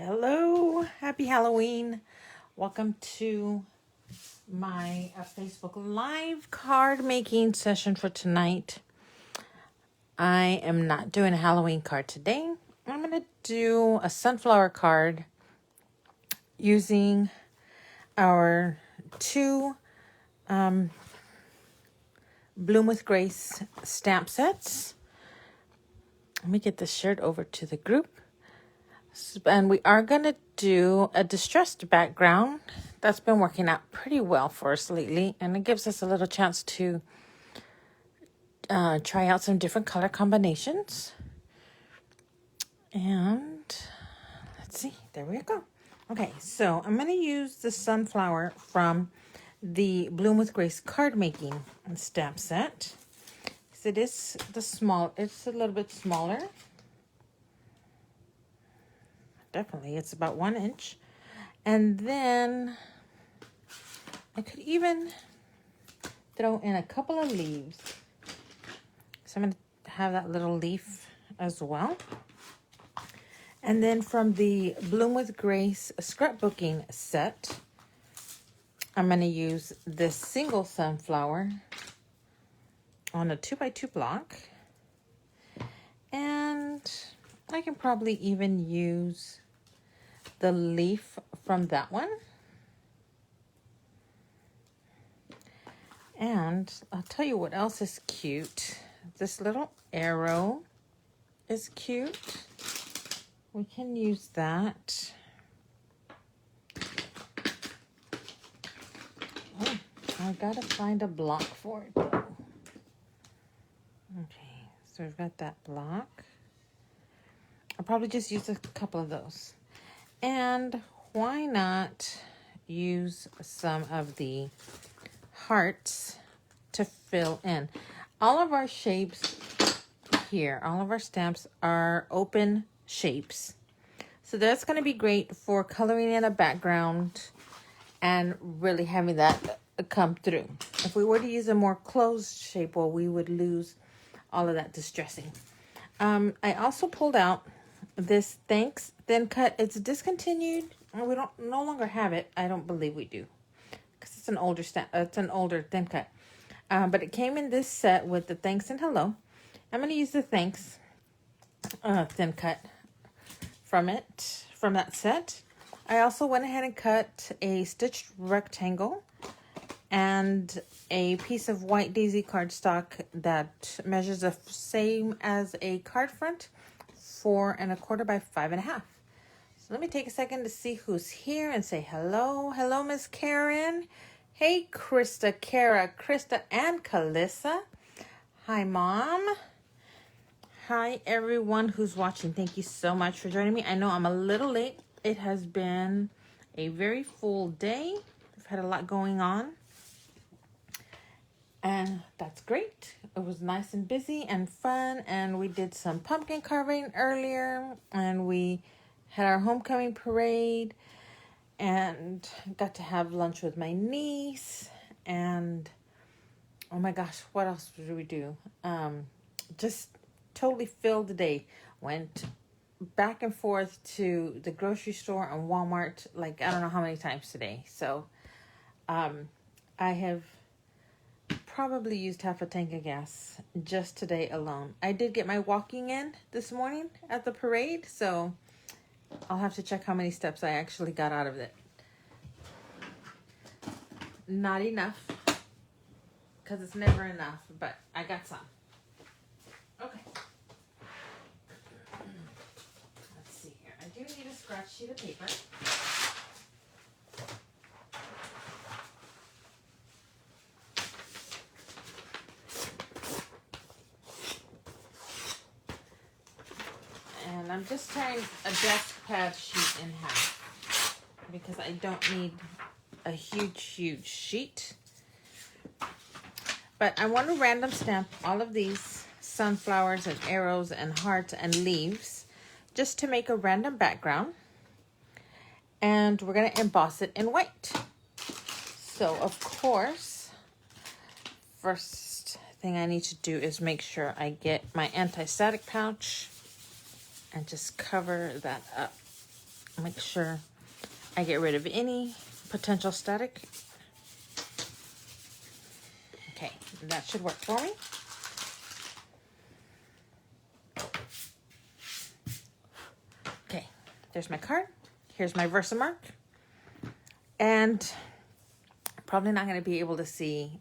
Hello, happy Halloween. Welcome to my Facebook Live card making session for tonight. I am not doing a Halloween card today. I'm going to do a sunflower card using our two Bloom with Grace stamp sets. Let me get this shirt over to the group. And we are going to do a distressed background. That's been working out pretty well for us lately. And it gives us a little chance to try out some different color combinations. And let's see. There we go. Okay, so I'm going to use the sunflower from the Bloom with Grace card making stamp set. So it is it's a little bit smaller. Definitely, it's about 1 inch. And then I could even throw in a couple of leaves. So I'm going to have that little leaf as well. And then from the Bloom with Grace scrapbooking set, I'm going to use this single sunflower on a 2x2 block. And I can probably even use the leaf from that one. And I'll tell you what else is cute. This little arrow is cute. We can use that. Oh, I gotta find a block for it though. Okay, so we've got that block. I'll probably just use a couple of those. And why not use some of the hearts to fill in? All of our shapes here, all of our stamps are open shapes. So that's going to be great for coloring in a background and really having that come through. If we were to use a more closed shape, well, we would lose all of that distressing. I also pulled out this Thanks Thin Cut. It's discontinued. We no longer have it. I don't believe we do, because it's an older it's an older thin cut. But it came in this set with the Thanks and Hello. I'm going to use the Thanks thin cut from that set. I also went ahead and cut a stitched rectangle and a piece of white daisy cardstock that measures the same as a card front, 4 1/4 by 5 1/2. So let me take a second to see who's here and say hello. Hello, Miss Karen. Hey, Krista, Kara, Krista, and Kalissa. Hi, Mom. Hi, everyone who's watching. Thank you so much for joining me. I know I'm a little late. It has been a very full day. I've had a lot going on. And that's great. It was nice and busy and fun. And we did some pumpkin carving earlier. And we had our homecoming parade. And got to have lunch with my niece. And oh my gosh, what else did we do? Just totally filled the day. Went back and forth to the grocery store and Walmart like I don't know how many times today. So I have probably used half a tank of gas just today alone. I did get my walking in this morning at the parade, so I'll have to check how many steps I actually got out of it. Not enough, because it's never enough, but I got some. Okay. Let's see here. I do need a scratch sheet of paper. And I'm just tearing a desk pad sheet in half because I don't need a huge sheet. But I want to random stamp all of these sunflowers and arrows and hearts and leaves just to make a random background. And we're going to emboss it in white. So, of course, first thing I need to do is make sure I get my anti-static pouch and just cover that up. Make sure I get rid of any potential static. Okay, that should work for me. Okay, there's my card. Here's my Versamark. And probably not going to be able to see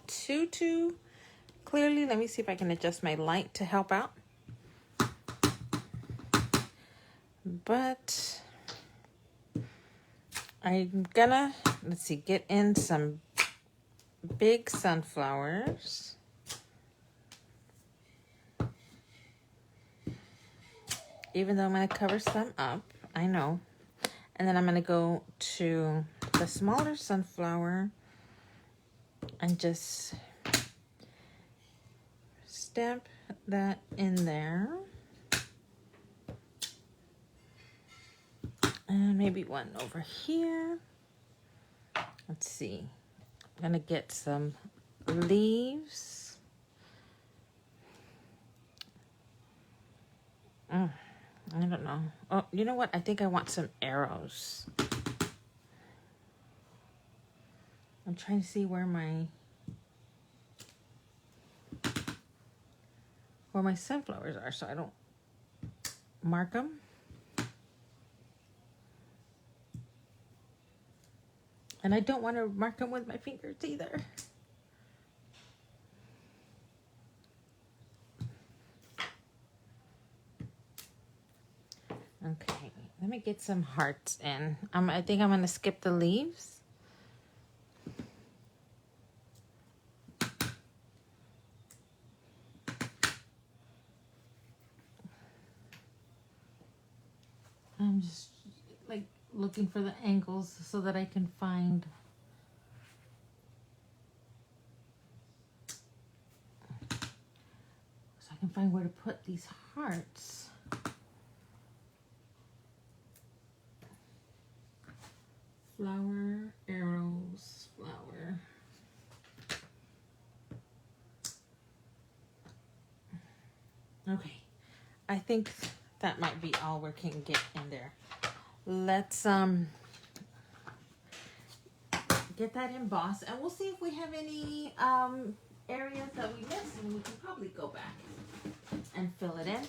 too clearly. Let me see if I can adjust my light to help out. But I'm gonna, let's see, get in some big sunflowers. Even though I'm gonna cover some up, I know. And then I'm gonna go to the smaller sunflower and just stamp that in there. And maybe one over here. Let's see. I'm gonna get some leaves. I don't know. Oh, you know what? I think I want some arrows. I'm trying to see where my sunflowers are so I don't mark them. And I don't want to mark them with my fingers either. Okay, let me get some hearts in. I think I'm going to skip the leaves. I'm just like looking for the angles so that I can find where to put these hearts. Flower, arrows, flower. Okay, I think that might be all we can get in there. Let's get that embossed, and we'll see if we have any areas that we missed, and we can probably go back and fill it in.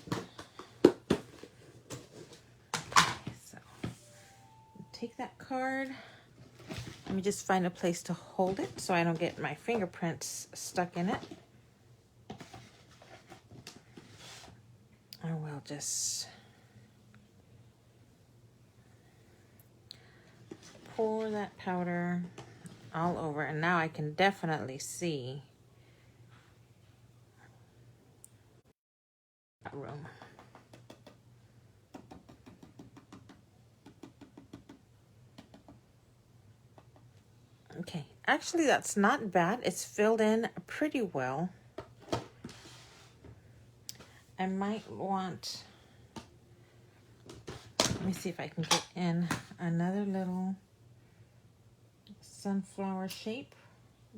Okay, so take that card. Let me just find a place to hold it so I don't get my fingerprints stuck in it. I will just pour that powder all over, and now I can definitely see that room. Okay, actually that's not bad. It's filled in pretty well. I might want, let me see if I can get in another little sunflower shape,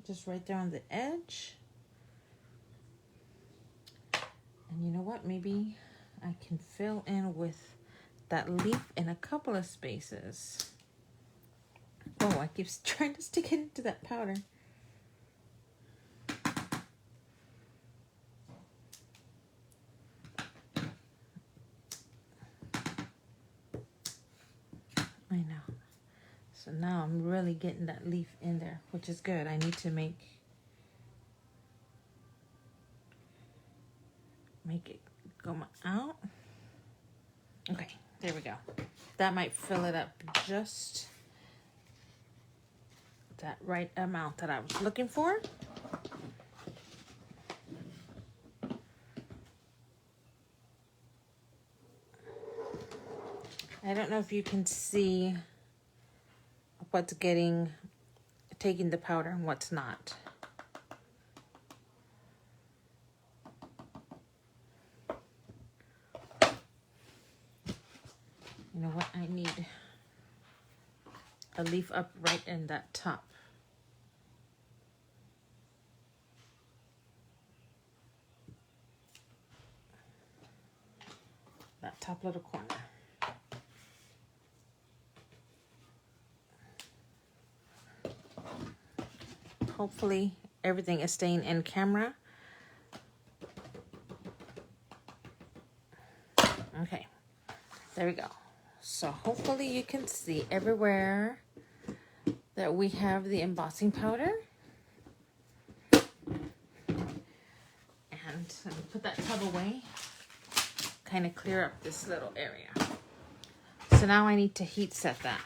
just right there on the edge. And you know what? Maybe I can fill in with that leaf in a couple of spaces. Oh, I keep trying to stick it into that powder. I know. So now I'm really getting that leaf in there, which is good. I need to make it go out. Okay, there we go. That might fill it up just that right amount that I was looking for. I don't know if you can see what's taking the powder and what's not. You know what? I need a leaf up right in that top. That top little corner. hopefully everything is staying in camera. Okay, there we go. So hopefully you can see everywhere that we have the embossing powder. And let me put that tub away. Kind of clear up this little area. So now I need to heat set that.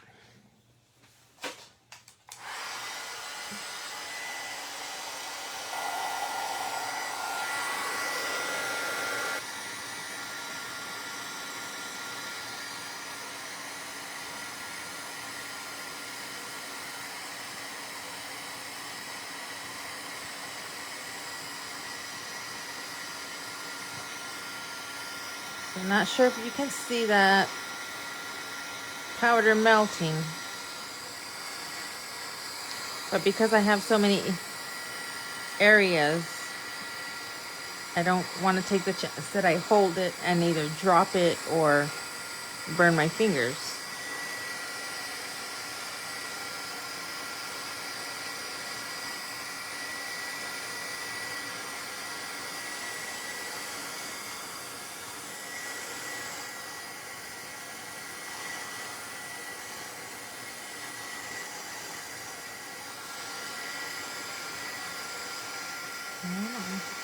I'm not sure if you can see that powder melting, but because I have so many areas, I don't want to take the chance that I hold it and either drop it or burn my fingers.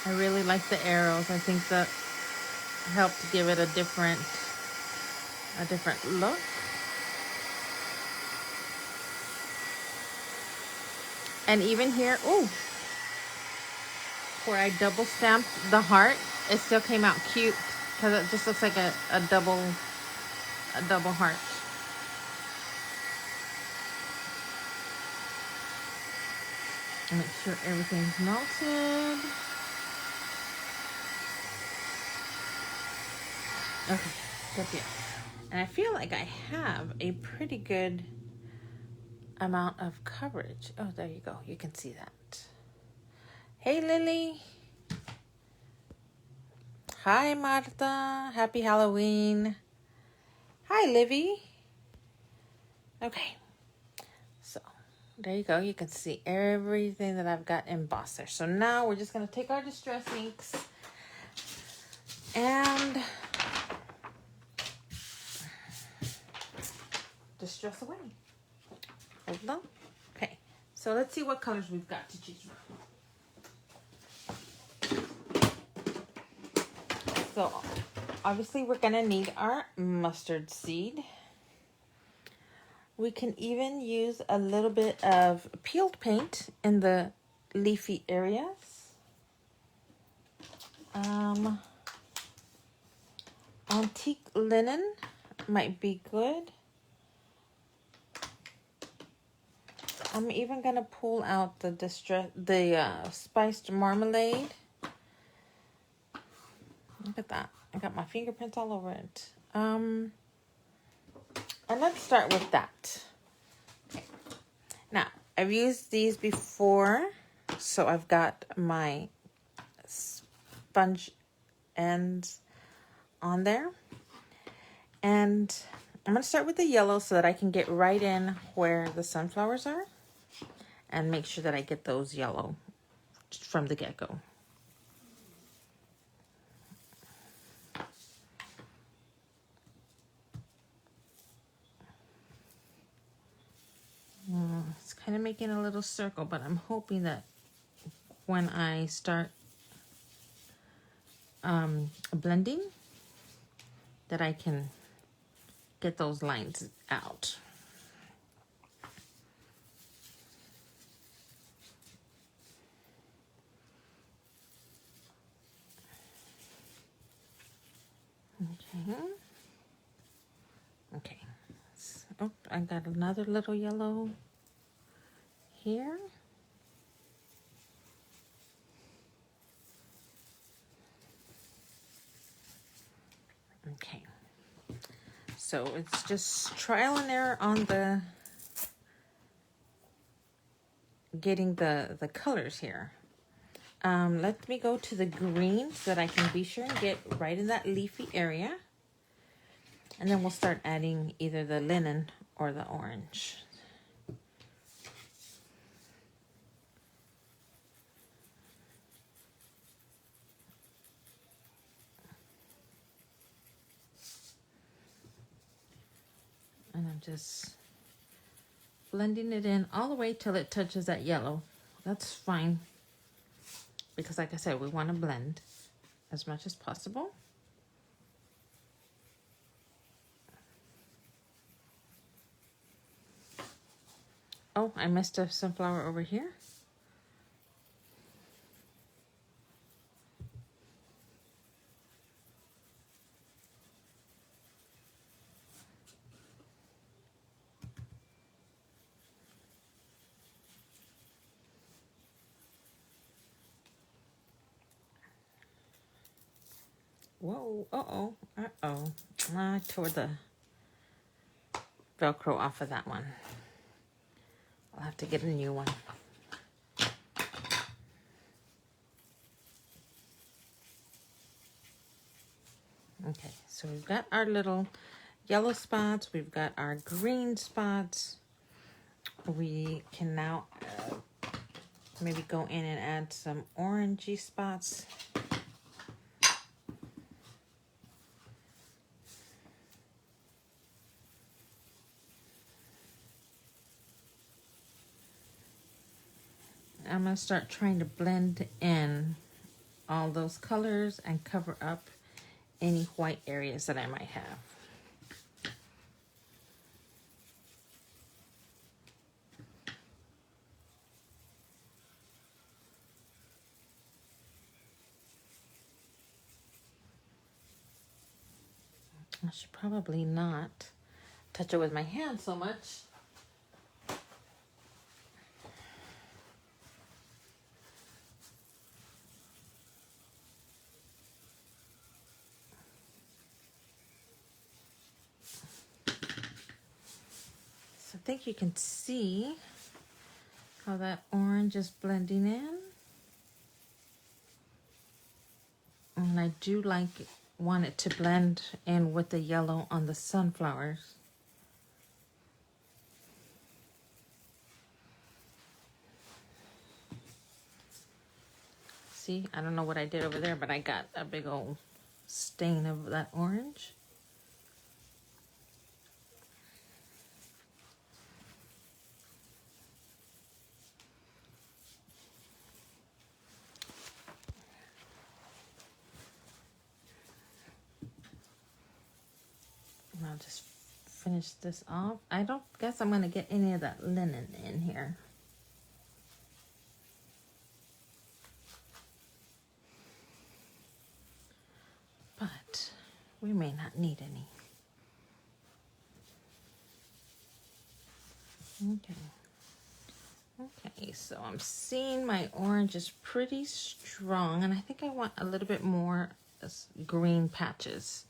I really like the arrows. I think that helped give it a different look. And even here, ooh, where I double stamped the heart, it still came out cute because it just looks like a double heart. And make sure everything's melted. Okay, good deal. And I feel like I have a pretty good amount of coverage. Oh, there you go. You can see that. Hey, Lily. Hi, Martha. Happy Halloween. Hi, Livy. Okay. So, there you go. You can see everything that I've got embossed there. So now we're just going to take our Distress inks and distress away. Hold on. Okay. So let's see what colors we've got to choose from. So obviously we're going to need our mustard seed. We can even use a little bit of peeled paint in the leafy areas. Antique linen might be good. I'm even gonna pull out the spiced marmalade. Look at that. I got my fingerprints all over it. And let's start with that. Okay. Now, I've used these before, so I've got my sponge ends on there. And I'm going to start with the yellow so that I can get right in where the sunflowers are and make sure that I get those yellow from the get-go. It's kind of making a little circle, but I'm hoping that when I start blending, that I can get those lines out. Okay. Okay. Oh, I got another little yellow here. Okay. So it's just trial and error on the getting the colors here. Let me go to the green so that I can be sure and get right in that leafy area. And then we'll start adding either the linen or the orange. just blending it in all the way till it touches that yellow. That's fine, because like I said, we want to blend as much as possible. Oh, I missed a sunflower over here. Whoa, uh-oh, uh-oh. I tore the Velcro off of that one. I'll have to get a new one. Okay, so we've got our little yellow spots. We've got our green spots. We can now maybe go in and add some orangey spots. I'm going to start trying to blend in all those colors and cover up any white areas that I might have. I should probably not touch it with my hand so much. I think you can see how that orange is blending in. And I do want it to blend in with the yellow on the sunflowers. See, I don't know what I did over there, but I got a big old stain of that orange. I'll just finish this off. I don't guess I'm going to get any of that linen in here. But we may not need any. Okay, so I'm seeing my orange is pretty strong, and I think I want a little bit more green patches.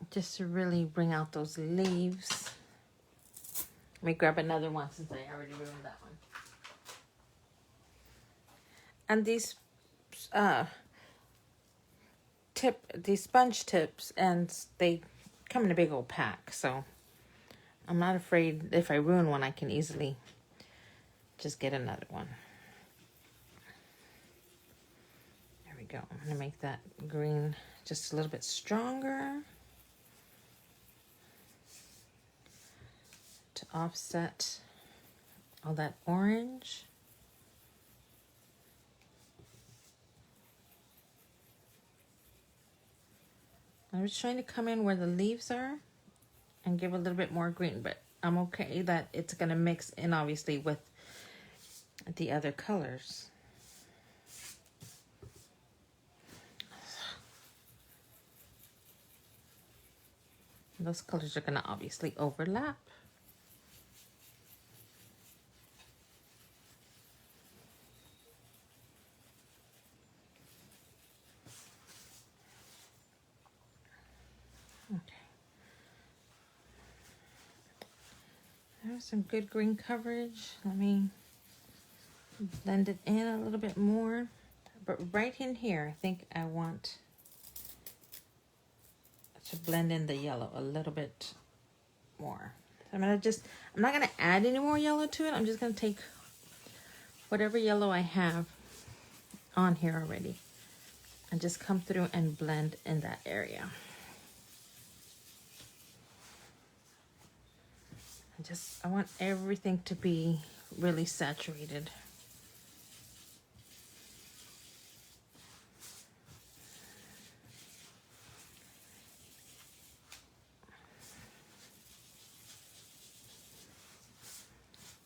Just to really bring out those leaves. Let me grab another one since I already ruined that one. And these these sponge tips, and they come in a big old pack, so I'm not afraid if I ruin one, I can easily just get another one. There we go. I'm gonna make that green just a little bit stronger to offset all that orange. I'm just trying to come in where the leaves are and give a little bit more green, but I'm okay that it's going to mix in obviously with the other colors. Those colors are going to obviously overlap. There's some good green coverage. Let me blend it in a little bit more. But right in here, I think I want to blend in the yellow a little bit more. So I'm not gonna add any more yellow to it. I'm just gonna take whatever yellow I have on here already. And just come through and blend in that area. I want everything to be really saturated.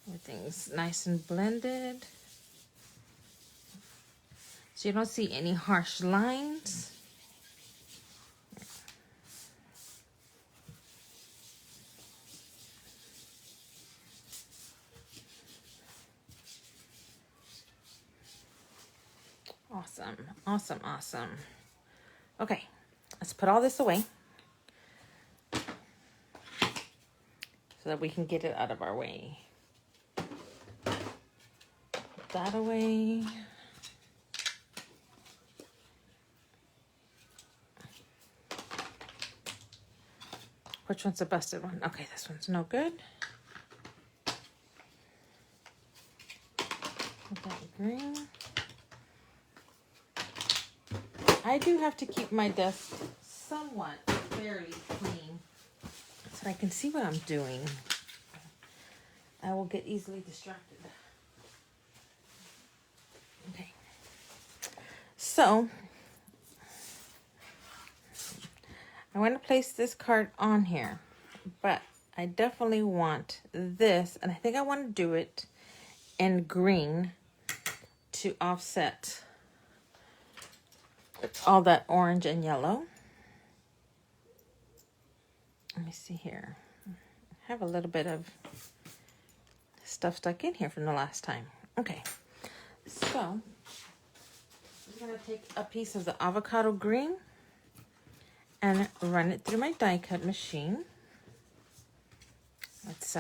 Everything's nice and blended. So you don't see any harsh lines. Awesome, awesome, awesome. Okay, let's put all this away so that we can get it out of our way. Put that away. Which one's the busted one? Okay, this one's no good. Put that green. I do have to keep my desk somewhat fairly clean so I can see what I'm doing. I will get easily distracted. Okay. So, I want to place this card on here, but I definitely want this, and I think I want to do it in green to offset all that orange and yellow. Let me see here. I have a little bit of stuff stuck in here from the last time. Okay, so I'm gonna take a piece of the avocado green and run it through my die cut machine. Let's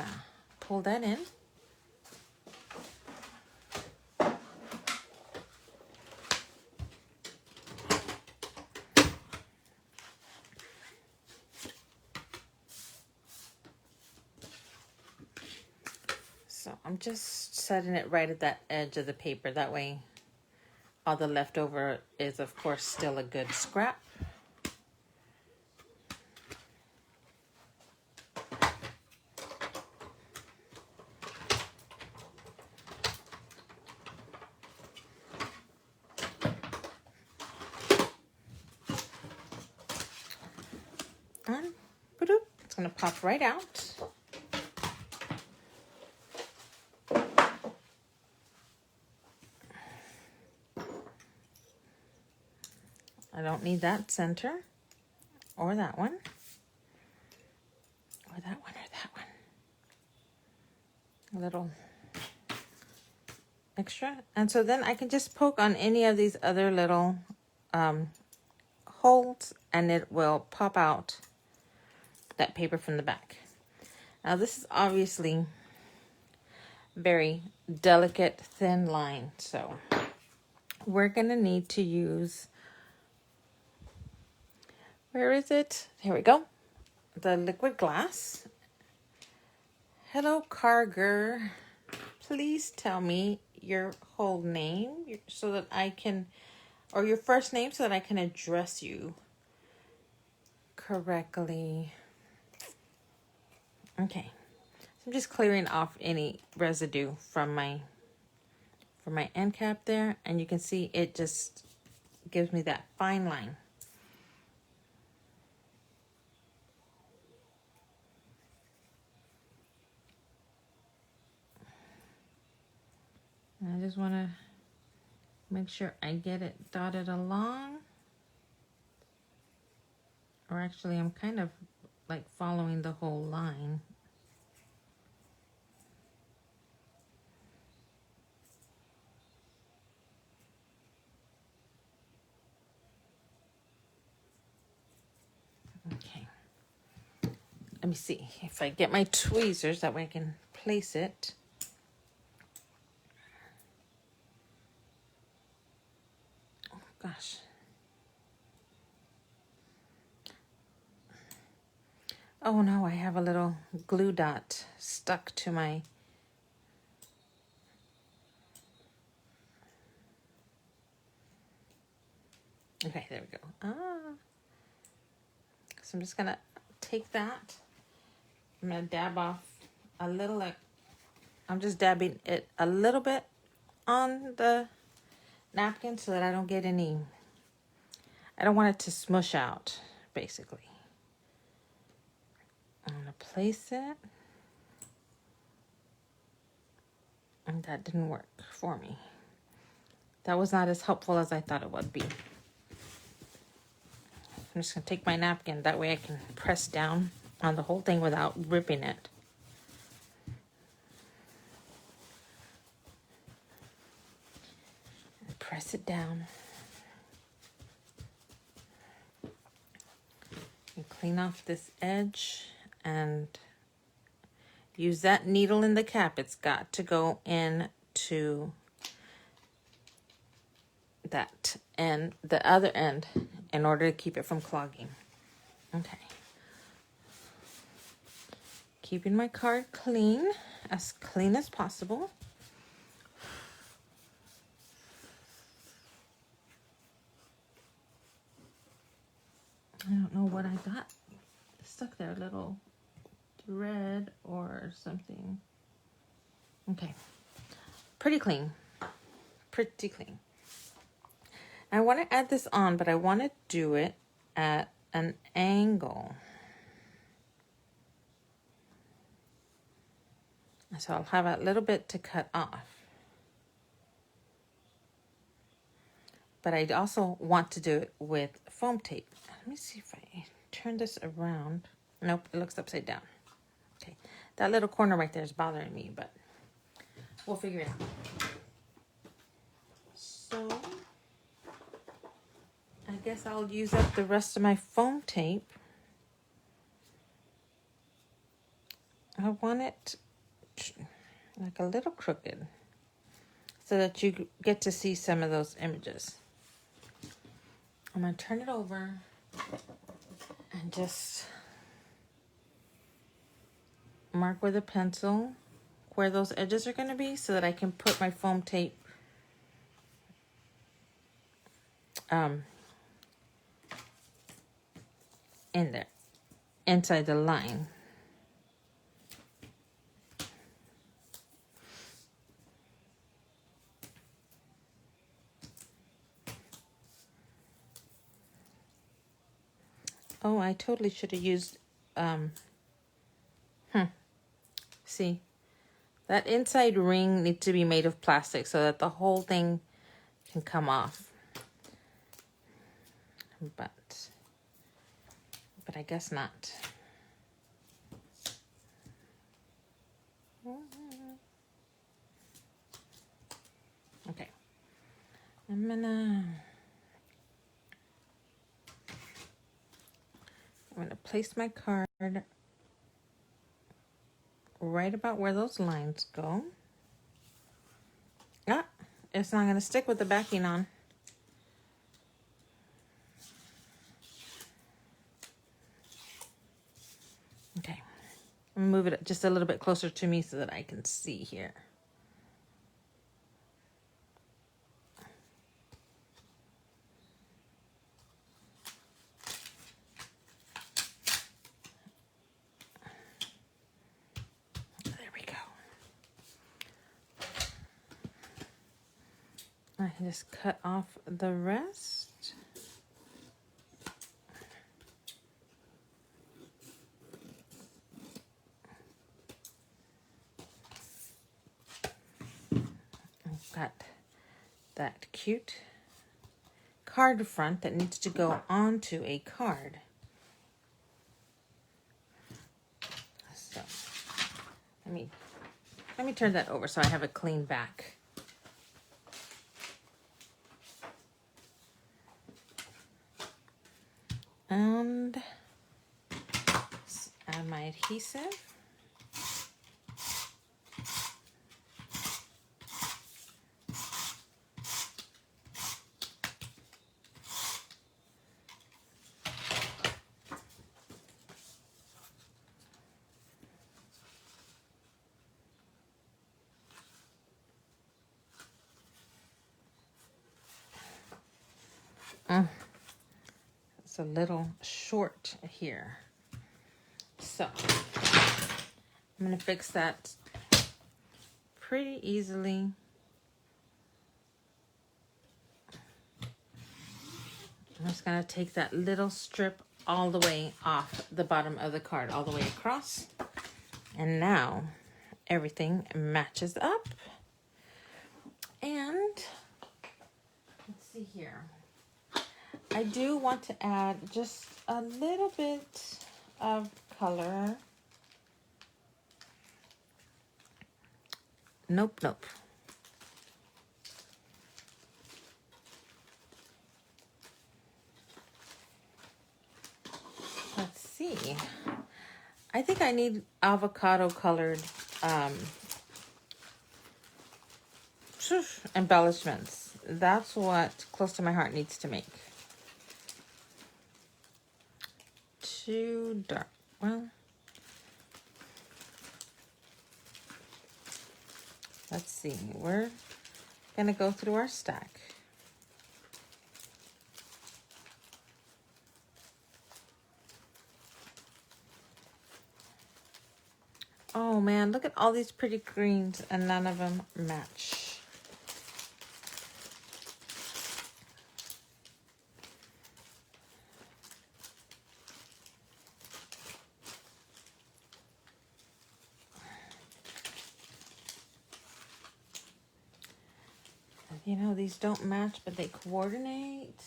pull that in. So I'm just setting it right at that edge of the paper. That way all the leftover is, of course, still a good scrap. And it's going to pop right out. I don't need that center, or that one, or that one, or that one. A little extra. And so then I can just poke on any of these other little holes, and it will pop out that paper from the back. Now this is obviously very delicate, thin line, so we're gonna need to use, where is it? Here we go. The liquid glass. Hello, Carger. Please tell me your whole name so that I can, or your first name so that I can address you correctly. Okay. So I'm just clearing off any residue from my end cap there, and you can see it just gives me that fine line. And I just want to make sure I get it dotted along. Or actually, I'm kind of like following the whole line. Okay. Let me see if I get my tweezers, that way I can place it. Oh, gosh. Oh no, I have a little glue dot stuck to my... Okay, there we go. So I'm just gonna take that. I'm gonna dab off a little, like, I'm just dabbing it a little bit on the napkin so that I don't get any, I don't want it to smush out, basically. I'm gonna place it. And that didn't work for me. That was not as helpful as I thought it would be. I'm just gonna take my napkin, that way I can press down on the whole thing without ripping it. And press it down. And clean off this edge and use that needle in the cap. It's got to go into that end, the other end, in order to keep it from clogging. Okay. Keeping my card clean as possible. I don't know what I got stuck there, a little thread or something. Okay, pretty clean, pretty clean. I want to add this on, but I want to do it at an angle. So I'll have a little bit to cut off. But I also want to do it with foam tape. Let me see if I turn this around. Nope, it looks upside down. Okay, that little corner right there is bothering me, but we'll figure it out. So I guess I'll use up the rest of my foam tape. I want it like a little crooked so that you get to see some of those images. I'm going to turn it over and just mark with a pencil where those edges are going to be so that I can put my foam tape in there, inside the line. Oh, I totally should have used, see, that inside ring needs to be made of plastic so that the whole thing can come off. But I guess not. Okay. I'm gonna place my card right about where those lines go. Ah, it's not gonna stick with the backing on. Okay, I'm gonna move it just a little bit closer to me so that I can see here. There we go. I can just cut off the rest. I've got that cute card front that needs to go onto a card. So let me turn that over so I have a clean back. And add my adhesive. a little short here. So I'm going to fix that pretty easily. I'm just going to take that little strip all the way off the bottom of the card, all the way across. And now everything matches up. And let's see here. I do want to add just a little bit of color. Nope. Let's see. I think I need avocado colored embellishments. That's what Close to My Heart needs to make. Too dark. Well, let's see. We're gonna go through our stack. Oh man, look at all these pretty greens and none of them match. You know, these don't match, but they coordinate.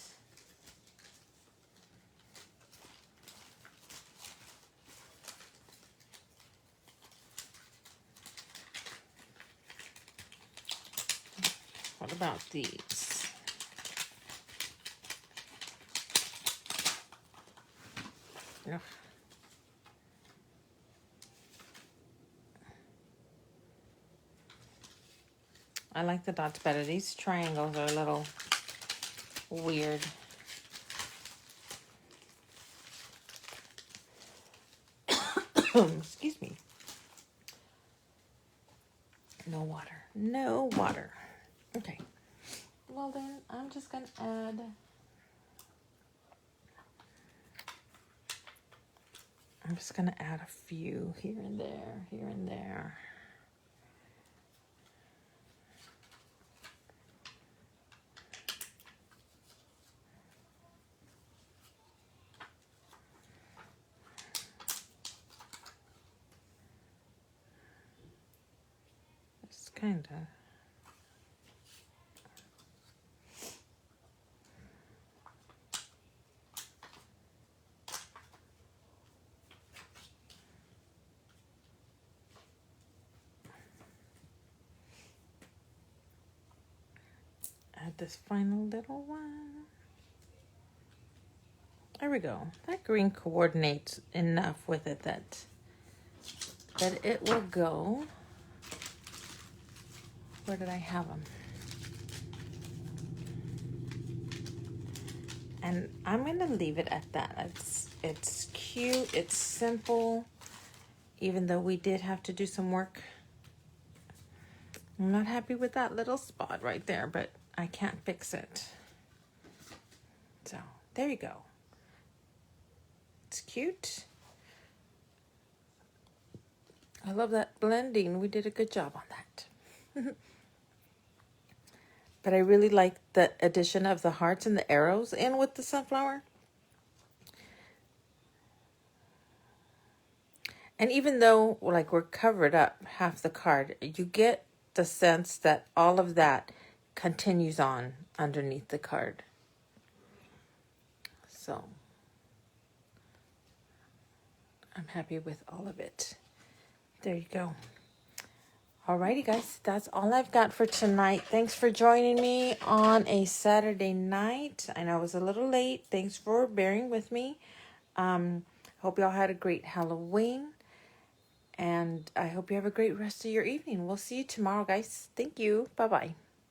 What about these? Ugh. I like the dots better. These triangles are a little weird. Excuse me. No water. No water. Okay. Well then, I'm just going to add a few here and there, here and there. Just kind of. Add this final little one. There we go. That green coordinates enough with it that it will go. Where did I have them? And I'm going to leave it at that. It's cute. It's simple. Even though we did have to do some work. I'm not happy with that little spot right there, but I can't fix it. So, there you go. It's cute. I love that blending. We did a good job on that. But I really like the addition of the hearts and the arrows in with the sunflower. And even though like we're covered up half the card, you get the sense that all of that continues on underneath the card. So I'm happy with all of it. There you go. Alrighty guys, that's all I've got for tonight. Thanks for joining me on a Saturday night. I know it was a little late. Thanks for bearing with me. Hope y'all had a great Halloween. And I hope you have a great rest of your evening. We'll see you tomorrow, guys. Thank you. Bye-bye.